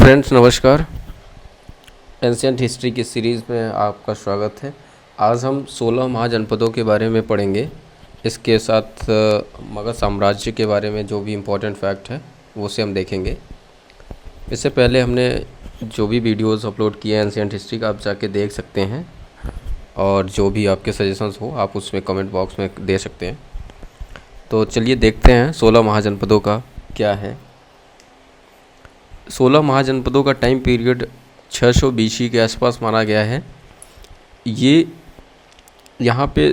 Friends नमस्कार। Ancient history की series में आपका स्वागत है। आज हम 16 महाजनपदों के बारे में पढ़ेंगे। इसके साथ मगध साम्राज्य के बारे में जो भी इम्पोर्टेंट फैक्ट है वो से हम देखेंगे। इससे पहले हमने जो भी वीडियोस अपलोड किए हैं एंशिएंट हिस्ट्री का, आप जाके देख सकते हैं और जो भी आपके सजेशंस हो आप उसमें कमेंट बॉक्स में दे सकते हैं। तो चलिए देखते हैं 16 महाजनपदों का क्या है। 16 महाजनपदों का टाइम पीरियड 600 BC के आसपास माना गया है। ये यहाँ पे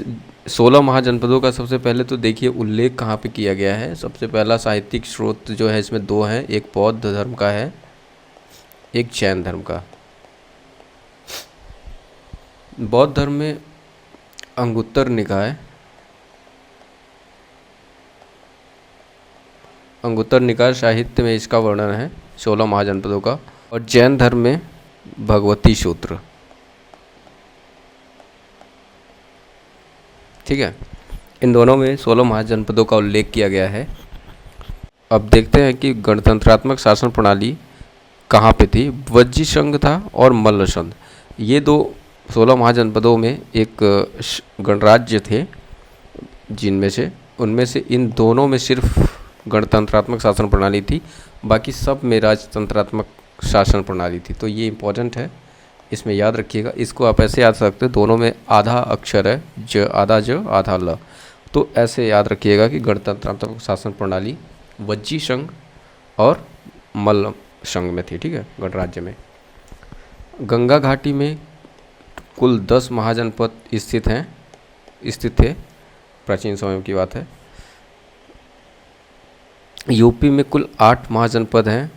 16 महाजनपदों का सबसे पहले तो देखिए उल्लेख कहाँ पे किया गया है। सबसे पहला साहित्यिक स्रोत जो है इसमें दो हैं, एक बौद्ध धर्म का है, एक जैन धर्म का। बौद्ध धर्म में अंगुत्तर निकाय साहित्य में इसका वर्णन है 16 महाजनपदों का, और जैन धर्म में भगवती सूत्र। ठीक है, इन दोनों में 16 महाजनपदों का उल्लेख किया गया है। अब देखते हैं कि गणतंत्रात्मक शासन प्रणाली कहाँ पे थी। वज्जी संघ था और मल्ल संघ, ये दो 16 महाजनपदों में एक गणराज्य थे, जिनमें से उनमें से इन दोनों में सिर्फ गणतंत्रात्मक शासन प्रणाली थी, बाकी सब में राजतंत्रात्मक शासन प्रणाली थी। तो ये इम्पोर्टेंट है, इसमें याद रखिएगा। इसको आप ऐसे याद सकते हैं, दोनों में आधा अक्षर है, ज आधा ल, तो ऐसे याद रखिएगा कि गणतंत्रात्मक शासन प्रणाली वज्जी संघ और मल्ल संघ में थी। ठीक है, गणराज्य में। गंगा घाटी में कुल 10 महाजनपद स्थित थे, प्राचीन समय की बात है। यूपी में कुल 8 महाजनपद हैं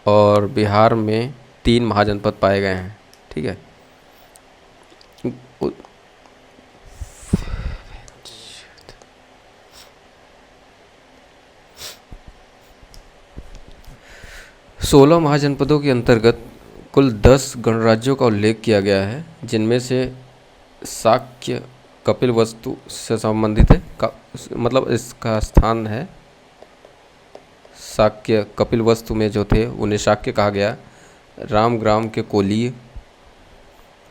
और बिहार में 3 महाजनपद पाए गए हैं। ठीक है, सोलह महाजनपदों के अंतर्गत कुल 10 गणराज्यों का उल्लेख किया गया है, जिनमें से शाक्य कपिलवस्तु से संबंधित है, मतलब इसका स्थान है शाक्य। कपिलवस्तु में जो थे उन्हें शाक्य कहा गया। रामग्राम के कोलीय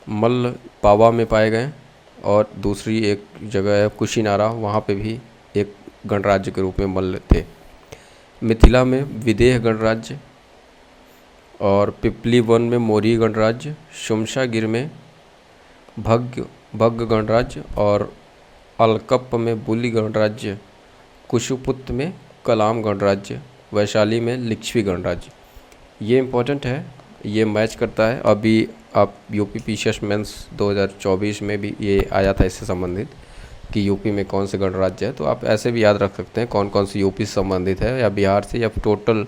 मल्ल पावा में पाए गए, और दूसरी एक जगह है कुशीनारा, वहाँ पे भी एक गणराज्य के रूप में मल्ल थे। मिथिला में विदेह गणराज्य, और पिपली वन में मौर्य गणराज्य, शुमशागिर में भग्ग गणराज्य, और अलकप्प में बुली गणराज्य, कुशुपुत में कलाम गणराज्य, वैशाली में लिच्छवी गणराज्य। ये इम्पोर्टेंट है, ये मैच करता है। अभी आप यूपी पीसीएस मेंस 2024 में भी ये आया था इससे संबंधित कि यूपी में कौन से गणराज्य है, तो आप ऐसे भी याद रख सकते हैं कौन कौन से यूपी से संबंधित है, या बिहार से, या टोटल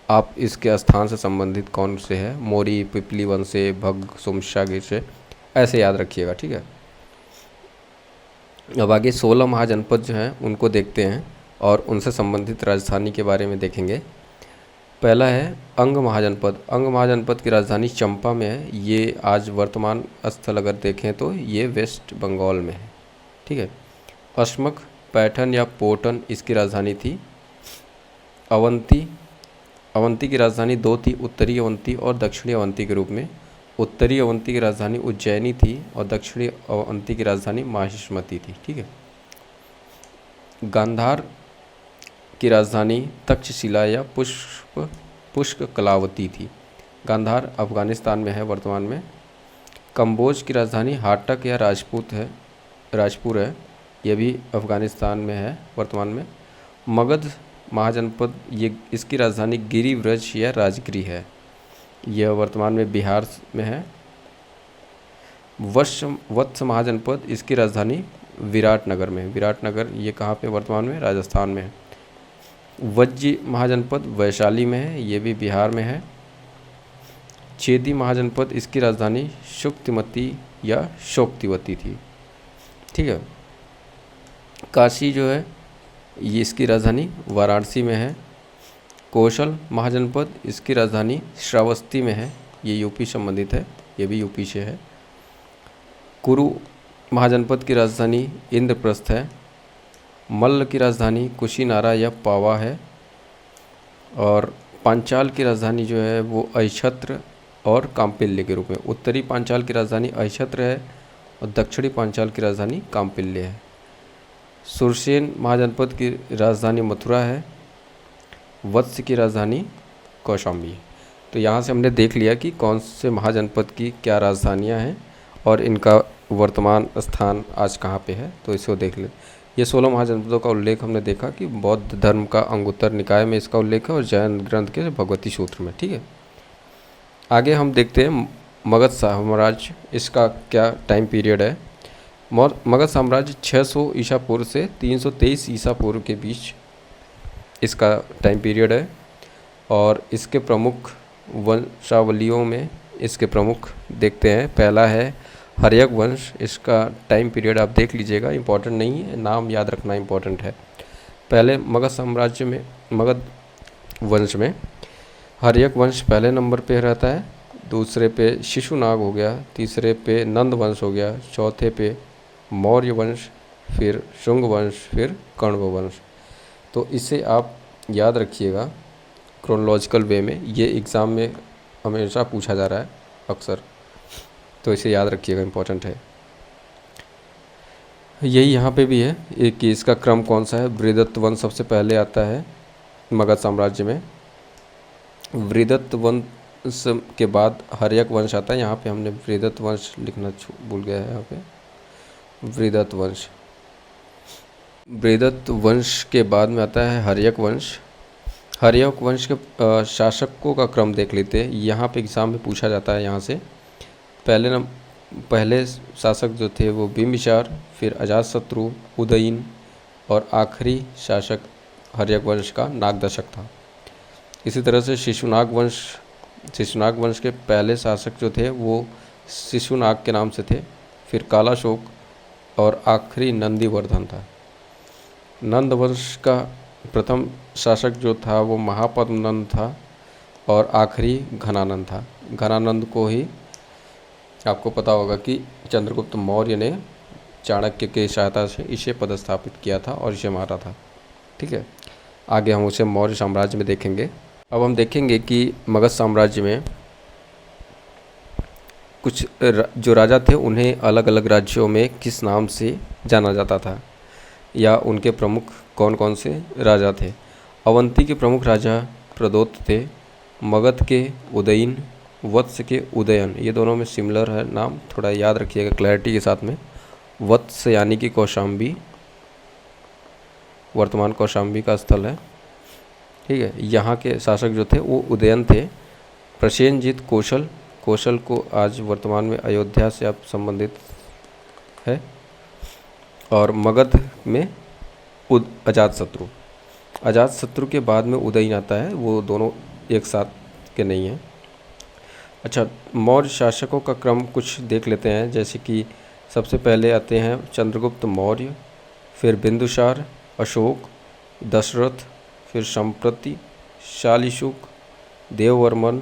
आप इसके स्थान से संबंधित कौन से है, मौर्य, पिपली वन से, भग्ग, शुमशागिर से, ऐसे याद रखिएगा। ठीक है, अब आगे 16 महाजनपद जो हैं उनको देखते हैं और उनसे संबंधित राजधानी के बारे में देखेंगे। पहला है अंग महाजनपद। अंग महाजनपद की राजधानी चंपा में है। ये आज वर्तमान स्थल अगर देखें तो ये वेस्ट बंगाल में है। ठीक है, अश्मक, पैठन या पोटन इसकी राजधानी थी। अवंती की राजधानी दो थी, उत्तरी अवंती और दक्षिणी अवंती के रूप में। उत्तरी अवंती की राजधानी उज्जैनी थी और दक्षिणी अवंती की राजधानी माहिष्मती थी। ठीक है, गांधार की राजधानी तक्षशिला या पुष्क कलावती थी। गांधार अफगानिस्तान में है वर्तमान में। कंबोज की राजधानी हाटक या राजपुर है, यह भी अफगानिस्तान में है वर्तमान में। मगध महाजनपद, ये इसकी राजधानी गिरिव्रज या राजगिरी है, यह वर्तमान में बिहार में है। वत्स महाजनपद, इसकी राजधानी विराटनगर में। विराटनगर ये कहाँ पे वर्तमान में? राजस्थान में है। वज्जी महाजनपद वैशाली में है, ये भी बिहार में है। चेदी महाजनपद, इसकी राजधानी शुक्तिमती या शोक्तिवती थी। ठीक है, काशी जो है ये इसकी राजधानी वाराणसी में है। कौशल महाजनपद, इसकी राजधानी श्रावस्ती में है, ये यूपी संबंधित है, ये भी यूपी से है। कुरु महाजनपद की राजधानी इंद्रप्रस्थ है। मल्ल की राजधानी कुशीनारा या पावा है। और पांचाल की राजधानी जो है वो अहिछत्र और काम्पिल्य के रूप में, उत्तरी पांचाल की राजधानी अहिछत्र है और दक्षिणी पांचाल की राजधानी काम्पिल्य है। सुरसेन महाजनपद की राजधानी मथुरा है, वत्स की राजधानी कौशाम्बी है। तो यहाँ से हमने देख लिया कि कौन से महाजनपद की क्या राजधानियाँ हैं और इनका वर्तमान स्थान आज कहाँ पे है, तो इसको देख ले। ये 16 महाजनपदों का उल्लेख हमने देखा कि बौद्ध धर्म का अंगुत्तर निकाय में इसका उल्लेख है और जैन ग्रंथ के भगवती सूत्र में। ठीक है, आगे हम देखते हैं मगध साम्राज्य, इसका क्या टाइम पीरियड है। मगध साम्राज्य 600 ईसा पूर्व से 323 ईसा पूर्व के बीच इसका टाइम पीरियड है और इसके प्रमुख वंशावलियों में इसके प्रमुख देखते हैं। पहला है हर्यक वंश, इसका टाइम पीरियड आप देख लीजिएगा, इम्पॉर्टेंट नहीं है, नाम याद रखना इम्पॉर्टेंट है। पहले मगध साम्राज्य में, मगध वंश में हर्यक वंश पहले नंबर पे रहता है, दूसरे पे शिशुनाग हो गया, तीसरे पे नंद वंश हो गया, चौथे पे मौर्य वंश, फिर शुंग वंश, फिर कण्व वंश। तो इसे आप याद रखिएगा क्रोनोलॉजिकल वे में, ये एग्ज़ाम में हमेशा पूछा जा रहा है अक्सर, तो इसे याद रखिएगा, इम्पोर्टेंट है। यही यहाँ पे भी है एक कि इसका क्रम कौन सा है। वृहदत्त वंश सबसे पहले आता है मगध साम्राज्य में, वृहदत्त वंश के बाद हर्यक वंश आता है। यहाँ पे हमने वृहदत्त वंश लिखना भूल गया है, यहाँ पे वृहदत्त वंश। वृहदत्त वंश के बाद में आता है हर्यक वंश। हर्यक वंश के शासकों का क्रम देख लेते हैं, यहाँ पे एग्ज़ाम में पूछा जाता है। यहाँ से पहले शासक जो थे वो बिंबिसार, फिर अजातशत्रु, उदयन और आखिरी शासक हर्यक वंश का नागदशक था। इसी तरह से शिशुनाग वंश के पहले शासक जो थे वो शिशुनाग के नाम से थे, फिर कालाशोक और आखिरी नंदीवर्धन था। नंद वंश का प्रथम शासक जो था वो महापद्मनंद था और आखिरी घनानंद था। घनानंद को ही आपको पता होगा कि चंद्रगुप्त मौर्य ने चाणक्य की सहायता से इसे पदस्थापित किया था और इसे मारा था। ठीक है, आगे हम उसे मौर्य साम्राज्य में देखेंगे। अब हम देखेंगे कि मगध साम्राज्य में कुछ जो राजा थे उन्हें अलग अलग राज्यों में किस नाम से जाना जाता था या उनके प्रमुख कौन कौन से राजा थे। अवंती के प्रमुख राजा प्रदोत थे, मगध के उदयन, वत्स के उदयन, ये दोनों में सिमिलर है नाम, थोड़ा याद रखिएगा क्लैरिटी के साथ में। वत्स यानी कि कौशाम्बी, वर्तमान कौशाम्बी का स्थल है। ठीक है, यहाँ के शासक जो थे वो उदयन थे। प्रसेनजीत कौशल को आज वर्तमान में अयोध्या से आप संबंधित है। और मगध में अजातशत्रु के बाद में उदयन आता है, वो दोनों एक साथ के नहीं हैं। अच्छा, मौर्य शासकों का क्रम कुछ देख लेते हैं, जैसे कि सबसे पहले आते हैं चंद्रगुप्त मौर्य, फिर बिंदुसार, अशोक, दशरथ, फिर संप्रति, शालिशुक, देववर्मन,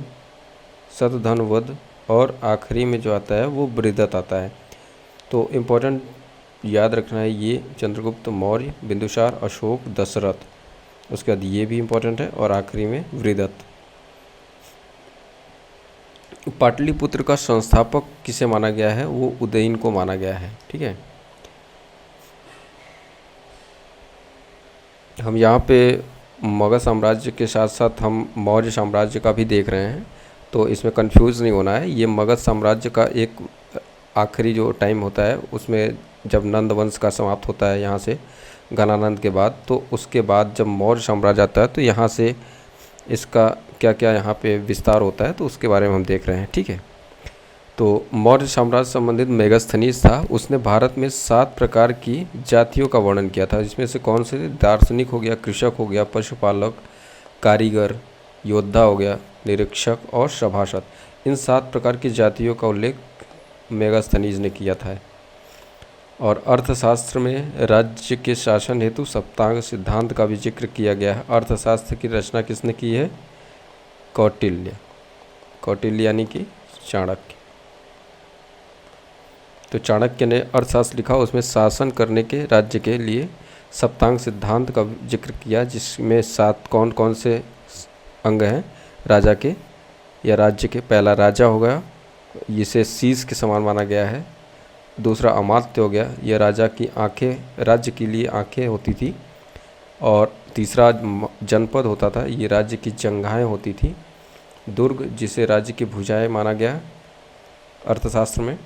शतधनवद और आखिरी में जो आता है वो वृहदत्त आता है। तो इम्पोर्टेंट याद रखना है ये चंद्रगुप्त मौर्य, बिंदुसार, अशोक, दशरथ, उसके बाद ये भी इम्पोर्टेंट है और आखिरी में वृहदत्त। पाटलिपुत्र का संस्थापक किसे माना गया है, वो उदयन को माना गया है। ठीक है, हम यहाँ पे मगध साम्राज्य के साथ साथ हम मौर्य साम्राज्य का भी देख रहे हैं, तो इसमें कंफ्यूज नहीं होना है। ये मगध साम्राज्य का एक आखिरी जो टाइम होता है उसमें जब नंद वंश का समाप्त होता है यहाँ से घनानंद के बाद, तो उसके बाद जब मौर्य साम्राज्य आता है तो यहाँ से इसका क्या क्या यहाँ पे विस्तार होता है, तो उसके बारे में हम देख रहे हैं। ठीक है, तो मौर्य साम्राज्य संबंधित मेगास्थनीज था, उसने भारत में 7 प्रकार की जातियों का वर्णन किया था, जिसमें से कौन से? दार्शनिक हो गया, कृषक हो गया, पशुपालक, कारीगर, योद्धा हो गया, निरीक्षक और सभासद। इन 7 प्रकार की जातियों का उल्लेख मेगास्थनीज ने किया था। और अर्थशास्त्र में राज्य के शासन हेतु सप्तांग सिद्धांत का भी जिक्र किया गया है। अर्थशास्त्र की रचना किसने की है? कौटिल्य यानी कि चाणक्य। तो चाणक्य ने अर्थशास्त्र लिखा, उसमें शासन करने के राज्य के लिए सप्तांग सिद्धांत का जिक्र किया, जिसमें 7 कौन कौन से अंग हैं? राजा के या राज्य के, पहला राजा हो गया, इसे शीश के समान माना गया है। दूसरा अमात्य हो गया, यह राजा की आंखें, राज्य के लिए आंखें होती थी। और तीसरा जनपद होता था, ये राज्य की जंघाएं होती थी। दुर्ग, जिसे राज्य की भुजाएं माना गया अर्थशास्त्र में।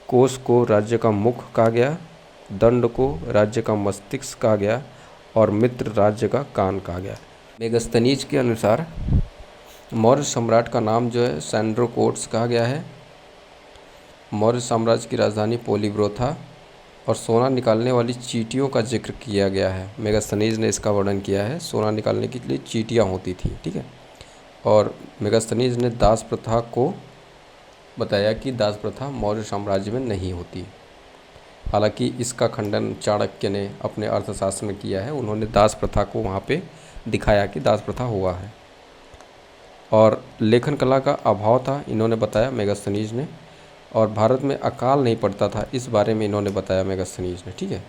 कोष को राज्य का मुख कहा गया, दंड को राज्य का मस्तिष्क कहा गया और मित्र राज्य का कान कहा गया। मेगस्थनीज के अनुसार मौर्य सम्राट का नाम जो है सैंड्रोकोट्स कहा गया है। मौर्य साम्राज्य की राजधानी पोलीब्रो और सोना निकालने वाली चींटियों का जिक्र किया गया है। मेगास्थनीज ने इसका वर्णन किया है, सोना निकालने के लिए चींटियाँ होती थी, ठीक है। और मेगास्थनीज ने दास प्रथा को बताया कि दास प्रथा मौर्य साम्राज्य में नहीं होती। हालांकि इसका खंडन चाणक्य ने अपने अर्थशास्त्र में किया है। उन्होंने दास प्रथा को वहाँ पे दिखाया कि दास प्रथा हुआ है। और लेखन कला का अभाव था, इन्होंने बताया मेगास्थनीज ने। और भारत में अकाल नहीं पड़ता था, इस बारे में इन्होंने बताया मेगास्थनीज ने, ठीक है।